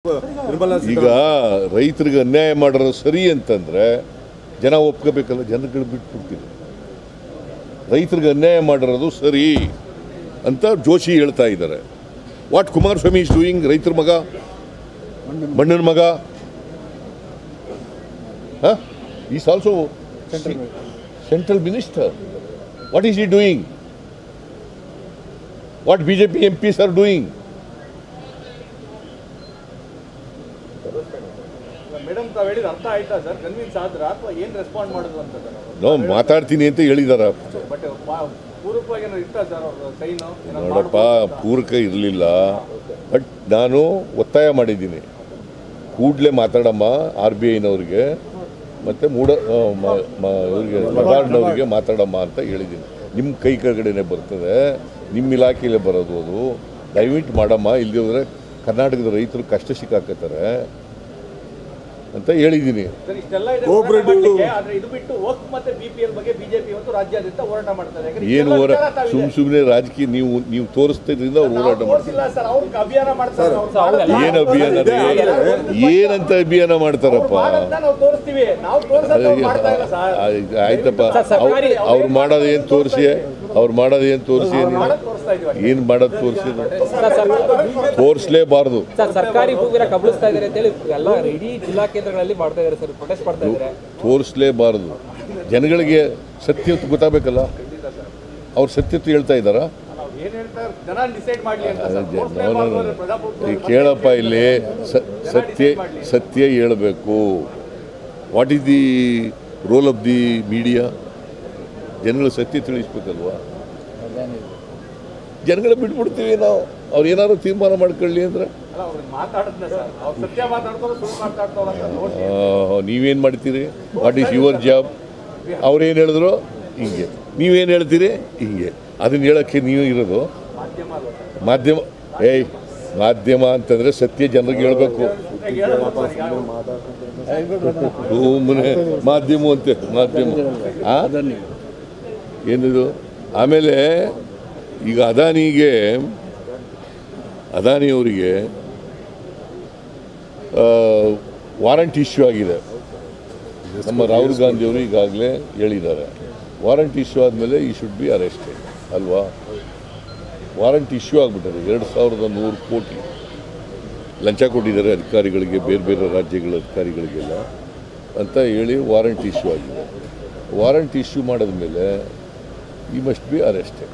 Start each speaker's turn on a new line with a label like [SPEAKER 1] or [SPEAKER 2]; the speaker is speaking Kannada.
[SPEAKER 1] ಈಗ ರೈತರಿಗೆ ಅನ್ಯಾಯ ಮಾಡೋದು ಸರಿ ಅಂತಂದ್ರೆ ಜನ ಒಪ್ಕೋಬೇಕಲ್ಲ, ಜನಗಳು ಬಿಟ್ಬಿಡ್ತೀವಿ. ರೈತರಿಗೆ ಅನ್ಯಾಯ ಮಾಡಿರೋದು ಸರಿ ಅಂತ ಜೋಶಿ ಹೇಳ್ತಾ ಇದ್ದಾರೆ. What Kumaraswamy is doing? ರೈತರ ಮಗ, ಮಣ್ಣನ ಮಗ, is also central minister. What is he doing? What BJP MPs are doing? ನಾವು ಮಾತಾಡ್ತೀನಿ ಅಂತ ಹೇಳಿದಾರ. ನೋಡಪ್ಪ, ಪೂರಕ ಇರಲಿಲ್ಲ. ಬಟ್ ನಾನು ಒತ್ತಾಯ ಮಾಡಿದ್ದೀನಿ, ಕೂಡಲೇ ಮಾತಾಡಮ್ಮ RBIನವ್ರಿಗೆ ಮತ್ತು ನಬಾರ್ಡ್ನವ್ರಿಗೆ ಮಾತಾಡಮ್ಮ ಅಂತ ಹೇಳಿದ್ದೀನಿ. ನಿಮ್ಮ ಕೈ ಕೆಳಗಡೆನೆ ಬರ್ತದೆ, ನಿಮ್ಮ ಇಲಾಖೆಯಲ್ಲೇ ಬರೋದು. ಅದು ದಯವಿಟ್ಟು ಮಾಡಮ್ಮ, ಇಲ್ಲದೆ ಹೋದರೆ ಕರ್ನಾಟಕದ ರೈತರು ಕಷ್ಟ ಸಿಕ್ಕಾಕತ್ತಾರೆ ಅಂತ ಹೇಳಿದ್ದೀನಿ. ಏನು ಸುಮ್ಮನೆ ರಾಜಕೀಯ ನೀವು ತೋರಿಸ್ತಿದ್ರಿಂದ ಅವ್ರು ಹೋರಾಟ ಮಾಡ್ತಾರೆ. ಏನು ಅಭಿಯಾನ? ಏನಂತ ಅಭಿಯಾನ ಮಾಡ್ತಾರಪ್ಪ? ಆಯ್ತಪ್ಪ, ಅವ್ರು ಮಾಡೋದು ಏನು ತೋರಿಸಿ, ಏನು ಮಾಡೋದು ತೋರಿಸಲೇಬಾರ್ದು.
[SPEAKER 2] ಸರ್ಕಾರಿ ಭೂಮಿನ ಕಬಳಿಸ್ತಾ ಇದ್ದಾರೆ ಅಂತ ಹೇಳಿ ಎಲ್ಲ ಇಡೀ ಜಿಲ್ಲಾ ಕೇಂದ್ರಗಳಲ್ಲಿ ಮಾಡ್ತಾ ಇದ್ದಾರೆ ಸರ್, ಪ್ರೊಟೆಸ್ಟ್ ಮಾಡ್ತಾ ಇದ್ದಾರೆ.
[SPEAKER 1] ತೋರಿಸಲೇಬಾರ್ದು. ಜನಗಳಿಗೆ ಸತ್ಯತೆ ಗೊತ್ತಾಗಬೇಕಲ್ಲ. ಅವ್ರು ಸತ್ಯತೆ ಹೇಳ್ತಾ ಇದ್ದಾರಾ? ಕೇಳಪ್ಪ, ಇಲ್ಲಿ ಸತ್ಯ ಹೇಳಬೇಕು. What is the role of the media? ಜನಗಳು ಸತ್ಯ ತಿಳಿಸ್ಬೇಕಲ್ವಾ? ಜನಗಳ ಬಿಟ್ಬಿಡ್ತೀವಿ ನಾವು. ಅವ್ರು ಏನಾದ್ರು ತೀರ್ಮಾನ ಮಾಡ್ಕೊಳ್ಳಿ ಅಂದ್ರೆ ನೀವೇನು ಮಾಡ್ತೀರಿ? What is your job? ಅವ್ರೇನು ಹೇಳಿದ್ರು ಹಿಂಗೆ, ನೀವೇನು ಹೇಳ್ತೀರಿ ಹಿಂಗೆ. ಅದನ್ನ ಹೇಳೋಕ್ಕೆ ನೀವು ಇರೋದು ಮಾಧ್ಯಮ. ಮಾಧ್ಯಮ ಅಂತಂದರೆ ಸತ್ಯ ಜನರಿಗೆ ಹೇಳಬೇಕು. ಮಾಧ್ಯಮ ಅಂತೆ, ಮಾಧ್ಯಮ ಏನಿದು? ಆಮೇಲೆ ಈಗ ಅದಾನಿಯವರಿಗೆ ವಾರಂಟ್ ಇಶ್ಯೂ ಆಗಿದೆ. ನಮ್ಮ ರಾಹುಲ್ ಗಾಂಧಿಯವರು ಈಗಾಗಲೇ ಹೇಳಿದ್ದಾರೆ, ವಾರಂಟ್ ಇಶ್ಯೂ ಆದಮೇಲೆ ಈ ಶುಡ್ ಬಿ ಅರೆಸ್ಟೆಡ್ ಅಲ್ವಾ? ವಾರಂಟ್ ಇಶ್ಯೂ ಆಗಿಬಿಟ್ಟಿದೆ. 2100 ಕೋಟಿ ಲಂಚ ಕೊಟ್ಟಿದ್ದಾರೆ ಅಧಿಕಾರಿಗಳಿಗೆ, ಬೇರೆ ಬೇರೆ ರಾಜ್ಯಗಳ ಅಧಿಕಾರಿಗಳಿಗೆಲ್ಲ ಅಂತ ಹೇಳಿ ವಾರಂಟ್ ಇಶ್ಯೂ ಆಗಿದೆ. ವಾರಂಟ್ ಇಶ್ಯೂ ಮಾಡಿದ ಮೇಲೆ ಈ ಮಸ್ಟ್ ಬಿ ಅರೆಸ್ಟೆಡ್.